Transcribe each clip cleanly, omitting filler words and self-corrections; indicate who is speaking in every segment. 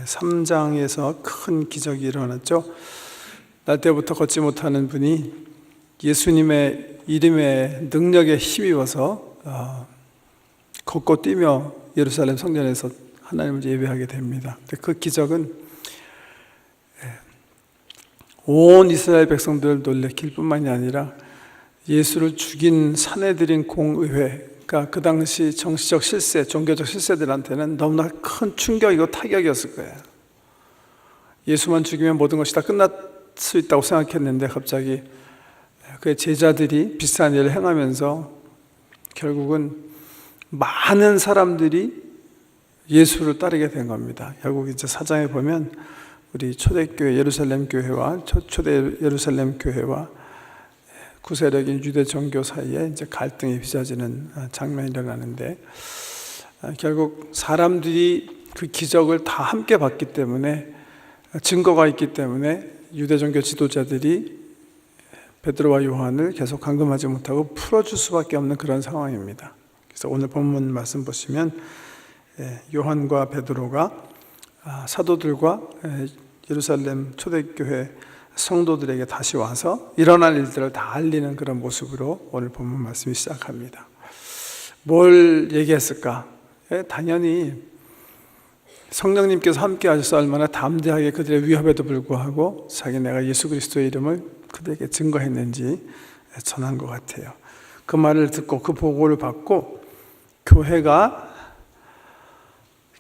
Speaker 1: 3장에서 큰 기적이 일어났죠. 날 때부터 걷지 못하는 분이 예수님의 이름의 능력에 힘입어서 걷고 뛰며 예루살렘 성전에서 하나님을 예배하게 됩니다. 그 기적은 온 이스라엘 백성들을 놀래킬 뿐만이 아니라 예수를 죽인 사내들인 공의회가 그 당시 정치적 실세, 종교적 실세들한테는 너무나 큰 충격이고 타격이었을 거예요. 예수만 죽이면 모든 것이 다 끝날 수 있다고 생각했는데 갑자기 그의 제자들이 비슷한 일을 행하면서 결국은 많은 사람들이 예수를 따르게 된 겁니다. 결국 이제 4장에 보면 우리 초대교회 예루살렘 교회와 초대 예루살렘 교회와 구세력인 유대 종교 사이에 이제 갈등이 빚어지는 장면이 일어나는데, 결국 사람들이 그 기적을 다 함께 봤기 때문에, 증거가 있기 때문에 유대 종교 지도자들이 베드로와 요한을 계속 감금하지 못하고 풀어줄 수밖에 없는 그런 상황입니다. 그래서 오늘 본문 말씀 보시면 요한과 베드로가 사도들과 예루살렘 초대교회 성도들에게 다시 와서 일어날 일들을 다 알리는 그런 모습으로 오늘 본문 말씀이 시작합니다. 뭘 얘기했을까? 당연히 성령님께서 함께 하셔서 얼마나 담대하게 그들의 위협에도 불구하고 자기네가 예수 그리스도의 이름을 그들에게 증거했는지 전한 것 같아요. 그 말을 듣고 그 보고를 받고 교회가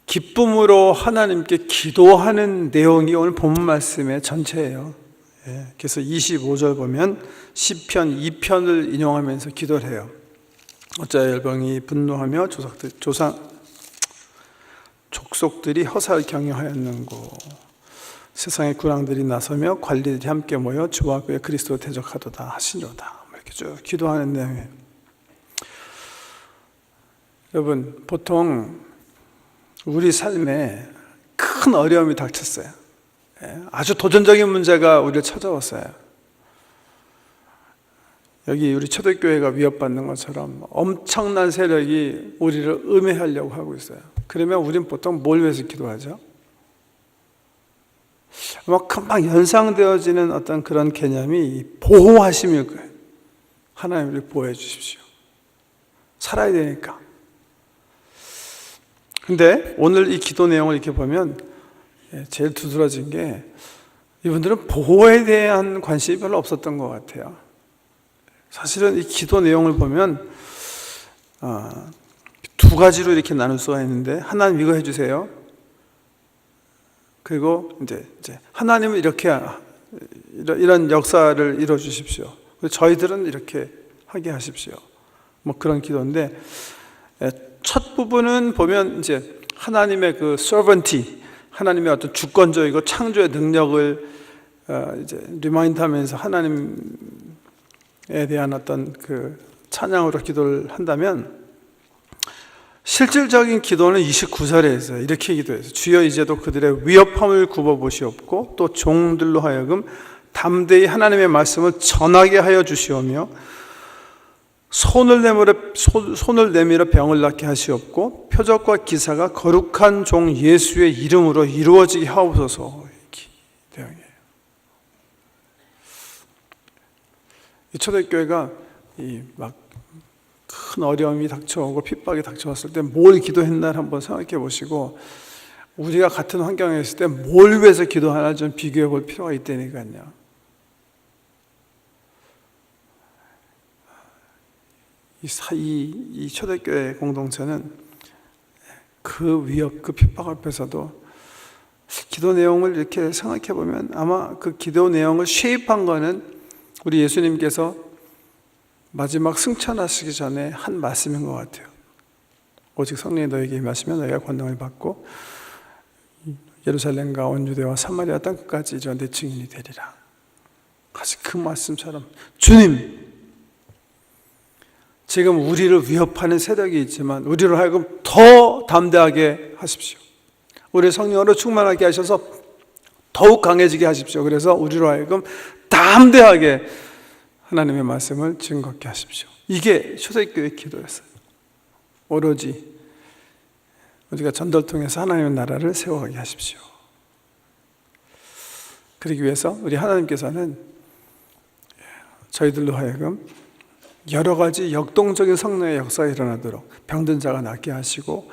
Speaker 1: 기쁨으로 하나님께 기도하는 내용이 오늘 본문 말씀의 전체예요. 그래서 25절 보면 시편 2편을 인용하면서 기도를 해요. 어찌하여 열방이 분노하며 족속들이 허사를 경영하였는고, 세상의 군왕들이 나서며 관리들이 함께 모여 주와 그의 그리스도 대적하도다 하시노다. 이렇게 쭉 기도하는 내용이에요. 여러분, 보통 우리 삶에 큰 어려움이 닥쳤어요. 아주 도전적인 문제가 우리를 찾아왔어요. 여기 우리 초대교회가 위협받는 것처럼 엄청난 세력이 우리를 음해하려고 하고 있어요. 그러면 우리는 보통 뭘 위해서 기도하죠? 막 금방 연상되어지는 어떤 그런 개념이 보호하심일 거예요. 하나님 우리를 보호해 주십시오. 살아야 되니까. 근데 오늘 이 기도 내용을 이렇게 보면 제일 두드러진 게, 이분들은 보호에 대한 관심이 별로 없었던 것 같아요. 사실은 이 기도 내용을 보면 두 가지로 이렇게 나눌 수가 있는데, 하나님 이거 해주세요. 그리고 이제 하나님은 이렇게 이런 역사를 이루어 주십시오. 저희들은 이렇게 하게 하십시오. 뭐 그런 기도인데, 첫 부분은 보면 이제 하나님의 그 sovereignty, 하나님의 어떤 주권적이고 창조의 능력을 이제 리마인드하면서 하나님에 대한 어떤 그 찬양으로 기도를 한다면, 실질적인 기도는 29절에 있어요. 이렇게 기도해서 주여 이제도 그들의 위협함을 굽어보시옵고 또 종들로 하여금 담대히 하나님의 말씀을 전하게 하여 주시오며 손을 내밀어 병을 낫게 하시옵고 표적과 기사가 거룩한 종 예수의 이름으로 이루어지게 하옵소서. 이렇게 이 초대교회가 막 큰 어려움이 닥쳐오고 핍박이 닥쳐왔을 때 뭘 기도했나를 한번 생각해 보시고, 우리가 같은 환경에 있을 때 뭘 위해서 기도하나 좀 비교해 볼 필요가 있다니까요. 이 초대교회 공동체는 그 위협, 그 핍박 앞에서도 기도 내용을 이렇게 생각해 보면 아마 그 기도 내용을 쉐입한 거는 우리 예수님께서 마지막 승천하시기 전에 한 말씀인 것 같아요. 오직 성령이 너에게 임하시면 너희가 권능을 받고 예루살렘과 온 유대와 사마리아 땅 끝까지 이르러 내 증인이 되리라. 같이 그 말씀처럼, 주님, 지금 우리를 위협하는 세력이 있지만 우리로 하여금 더 담대하게 하십시오. 우리 성령으로 충만하게 하셔서 더욱 강해지게 하십시오. 그래서 우리로 하여금 담대하게 하나님의 말씀을 증거케 하십시오. 이게 초대교회의 기도였어요. 오로지 우리가 전도를 통해서 하나님의 나라를 세워가게 하십시오. 그러기 위해서 우리 하나님께서는 저희들로 하여금 여러 가지 역동적인 성령의 역사가 일어나도록 병든 자가 낫게 하시고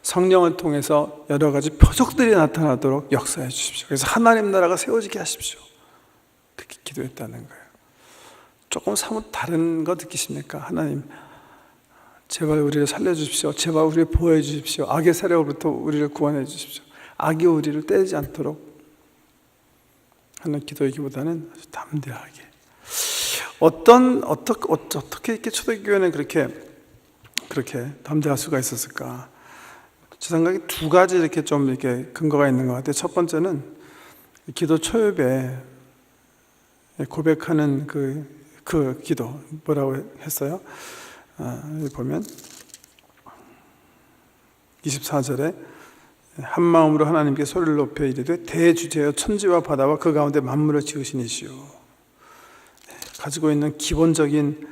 Speaker 1: 성령을 통해서 여러 가지 표적들이 나타나도록 역사해 주십시오. 그래서 하나님 나라가 세워지게 하십시오. 그렇게 기도했다는 거예요. 조금 사뭇 다른 거 느끼십니까? 하나님 제발 우리를 살려주십시오. 제발 우리를 보호해 주십시오. 악의 세력으로부터 우리를 구원해 주십시오. 악이 우리를 때리지 않도록 하는 기도이기보다는 아주 담대하게 어떻게 이렇게 초대교회는 그렇게 담대할 수가 있었을까? 제 생각에 두 가지 이렇게 좀 이렇게 근거가 있는 것 같아요. 첫 번째는 기도 초엽에 고백하는 그 기도 뭐라고 했어요? 여기 보면 24절에 한 마음으로 하나님께 소리를 높여 이르되 대주제여 천지와 바다와 그 가운데 만물을 지으신 이시오. 가지고 있는 기본적인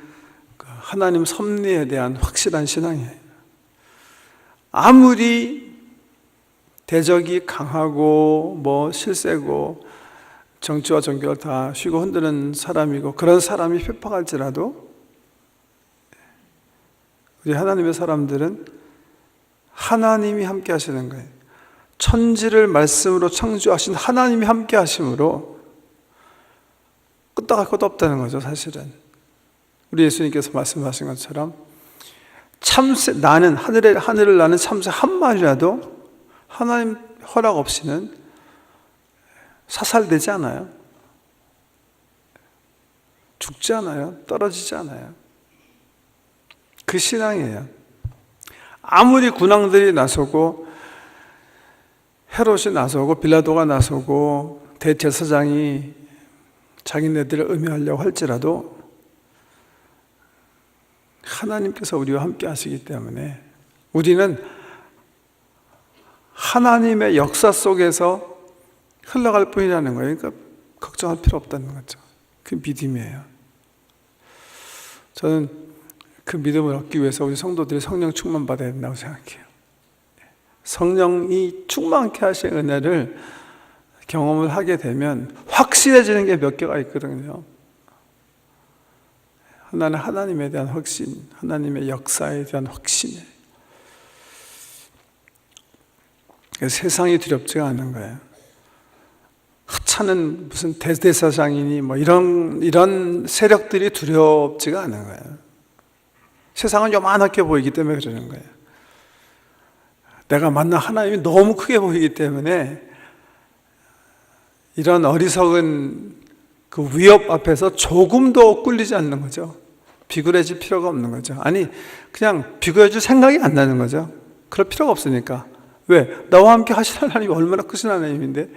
Speaker 1: 하나님 섭리에 대한 확실한 신앙이에요. 아무리 대적이 강하고 뭐 실세고 정치와 종교를 다 휘고 흔드는 사람이고 그런 사람이 핍박할지라도 우리 하나님의 사람들은 하나님이 함께 하시는 거예요. 천지를 말씀으로 창조하신 하나님이 함께 하심으로 끄떡할 것도 없다는 거죠. 사실은 우리 예수님께서 말씀하신 것처럼 참새, 나는 하늘을 나는 참새 한 마리라도 하나님 허락 없이는 사살되지 않아요. 죽지 않아요. 떨어지지 않아요. 그 신앙이에요. 아무리 군왕들이 나서고 헤롯이 나서고 빌라도가 나서고 대제사장이 자기네들을 음해하려고 할지라도 하나님께서 우리와 함께 하시기 때문에 우리는 하나님의 역사 속에서 흘러갈 뿐이라는 거예요. 그러니까 걱정할 필요 없다는 거죠. 그 믿음이에요. 저는 그 믿음을 얻기 위해서 우리 성도들이 성령 충만 받아야 된다고 생각해요. 성령이 충만케 하신 은혜를 경험을 하게 되면 확실해지는 게 몇 개가 있거든요. 하나는 하나님에 대한 확신, 하나님의 역사에 대한 확신이에요. 세상이 두렵지가 않은 거예요. 하찮은 무슨 대대사장이니 뭐 이런 세력들이 두렵지가 않은 거예요. 세상은 요만하게 보이기 때문에 그러는 거예요. 내가 만난 하나님이 너무 크게 보이기 때문에 이런 어리석은 그 위협 앞에서 조금도 꿀리지 않는 거죠. 비굴해질 필요가 없는 거죠. 아니 그냥 비굴해질 생각이 안 나는 거죠. 그럴 필요가 없으니까. 왜? 나와 함께 하신 하나님이 얼마나 크신 하나님인데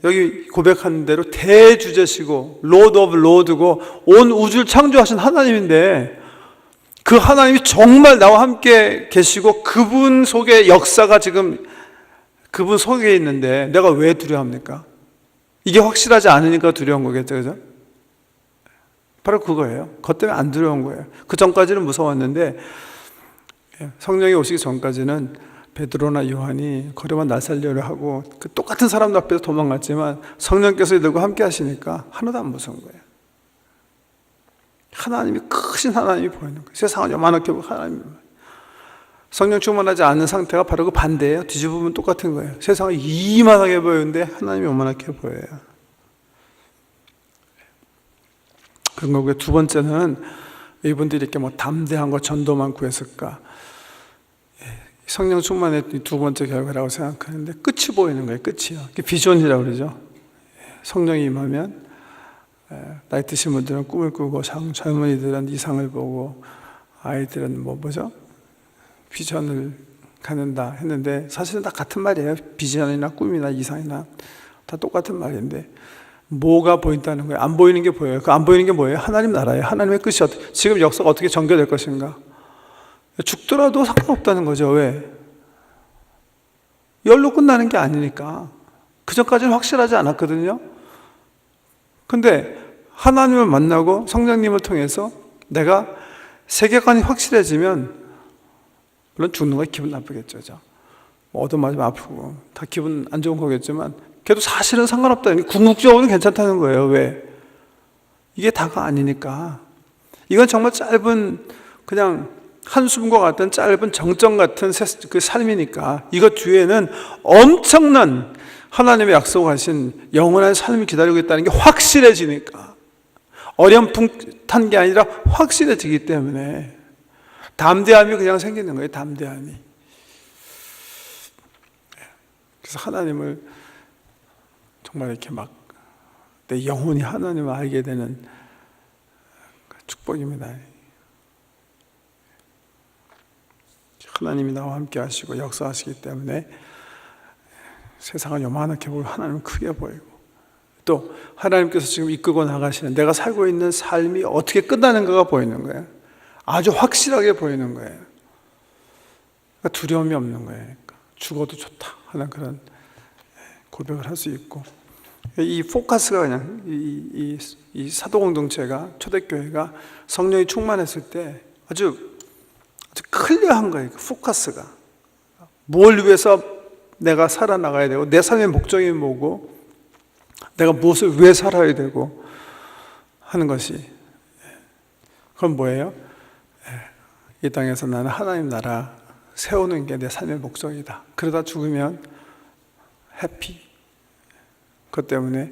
Speaker 1: 여기 고백하는 대로 대주제시고 로드 오브 로드고 온 우주를 창조하신 하나님인데 그 하나님이 정말 나와 함께 계시고 그분 속의 역사가 지금 그분 속에 있는데 내가 왜 두려워합니까? 이게 확실하지 않으니까 두려운 거겠죠, 그죠? 바로 그거예요. 그것 때문에 안 두려운 거예요. 그 전까지는 무서웠는데 성령이 오시기 전까지는 베드로나 요한이 거리만 날살려를 하고 그 똑같은 사람들 앞에서 도망갔지만 성령께서 이들과 함께 하시니까 하나도 안 무서운 거예요. 하나님이 크신 하나님이 보이는 거예요. 세상은 요만하게 보고 하나님 성령 충만하지 않은 상태가 바로 그 반대예요. 뒤집으면 똑같은 거예요. 세상은 이만하게 보이는데 하나님이 요만하게 보여요. 그런 거고요. 두 번째는 이분들이 이렇게 뭐 담대한 거 전도만 구했을까? 성령 충만의 두 번째 결과라고 생각하는데 끝이 보이는 거예요. 끝이요. 비전이라고 그러죠. 성령이 임하면 나이 드신 분들은 꿈을 꾸고 젊은이들은 이상을 보고 아이들은 뭐죠? 비전을 갖는다 했는데 사실은 다 같은 말이에요. 비전이나 꿈이나 이상이나 다 똑같은 말인데 뭐가 보인다는 거예요? 안 보이는 게 보여요. 그 안 보이는 게 뭐예요? 하나님 나라예요. 하나님의 끝이 지금 역사가 어떻게 전개될 것인가? 죽더라도 상관없다는 거죠. 왜? 열로 끝나는 게 아니니까. 그 전까지는 확실하지 않았거든요. 근데 하나님을 만나고 성령님을 통해서 내가 세계관이 확실해지면 물론 죽는 건 기분 나쁘겠죠. 얻어맞으면 아프고 다 기분 안 좋은 거겠지만 걔도 사실은 상관없다는 게 궁극적으로는 괜찮다는 거예요. 왜? 이게 다가 아니니까. 이건 정말 짧은 그냥 한숨과 같은 짧은 정점 같은 그 삶이니까 이것 뒤에는 엄청난 하나님의 약속하신 영원한 삶이 기다리고 있다는 게 확실해지니까 어렴풋한 게 아니라 확실해지기 때문에 담대함이 그냥 생기는 거예요. 담대함이. 그래서 하나님을 정말 이렇게 막 내 영혼이 하나님을 알게 되는 축복입니다. 하나님이 나와 함께 하시고 역사하시기 때문에 세상을 요만하게 보고 하나님은 크게 보이고, 또 하나님께서 지금 이끌고 나가시는 내가 살고 있는 삶이 어떻게 끝나는가가 보이는 거예요. 아주 확실하게 보이는 거예요. 그러니까 두려움이 없는 거예요. 그러니까 죽어도 좋다 하는 그런 고백을 할 수 있고, 이 포커스가 그냥 이 사도 공동체가, 초대교회가 성령이 충만했을 때 아주 클리어한 거예요. 포커스가 뭘 위해서 내가 살아나가야 되고, 내 삶의 목적이 뭐고, 내가 무엇을 왜 살아야 되고 하는 것이, 그건 뭐예요? 이 땅에서 나는 하나님 나라 세우는 게 내 삶의 목적이다. 그러다 죽으면 해피. 그것 때문에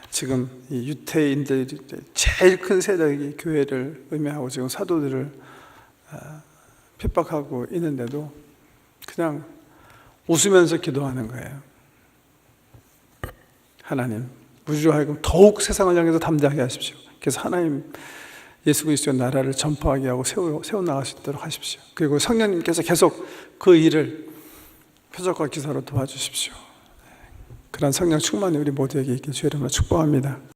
Speaker 1: 지금 이 유태인들이 제일 큰 세력이 교회를 의미하고 지금 사도들을 핍박하고 있는데도 그냥 웃으면서 기도하는 거예요. 하나님, 우리로 하여금 더욱 세상을 향해서 담대하게 하십시오. 그래서 하나님 예수 그리스도의 나라를 전파하게 하고 세워나갈 수 있도록 하십시오. 그리고 성령님께서 계속 그 일을 표적과 기사로 도와주십시오. 그런 성령 충만이 우리 모두에게 있길 주의 이름으로 축복합니다.